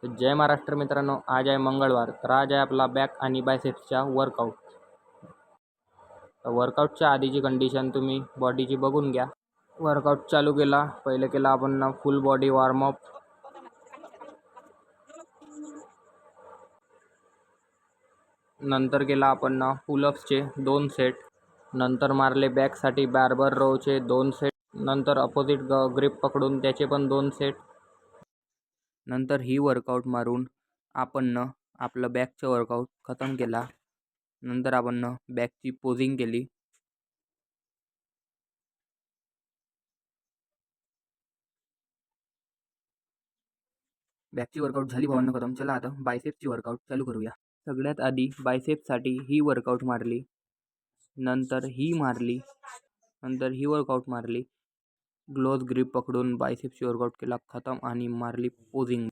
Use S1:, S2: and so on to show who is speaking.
S1: तर जय महाराष्ट्र मित्रांनो, आज आहे मंगळवार. तर आज आहे आपला बॅक आणि बायसेप्सचा वर्कआउट. वर्कआउटच्या आधीची कंडिशन तुम्ही बॉडीची बघून घ्या. वर्कआउट चालू केला, पहिले केला आपण फुल बॉडी वॉर्मअप. नंतर केला आपण पुलअप्सचे 2 सेट. नंतर मारले बॅकसाठी बार्बर रोचे 2 सेट. नंतर अपोजिट ग्रिप पकडून त्याचे पण 2 सेट. नंतर ही वर्कआउट मारून आपण आपलं बॅकचं वर्कआउट खतम केला. नंतर आपण बॅकची पोजिंग केली. बॅकची वर्कआउट झाली भावांनो खतम. चला आता बायसेप्सची वर्कआउट चालू करूया. सगळ्यात आधी बायसेप्ससाठी ही वर्कआउट मारली, नंतर ही मारली, नंतर ही वर्कआउट मारली. ग्लोज ग्रिप पकडून बायसेप्सची वर्कआउट केला खतम आणि मारली पोजिंग.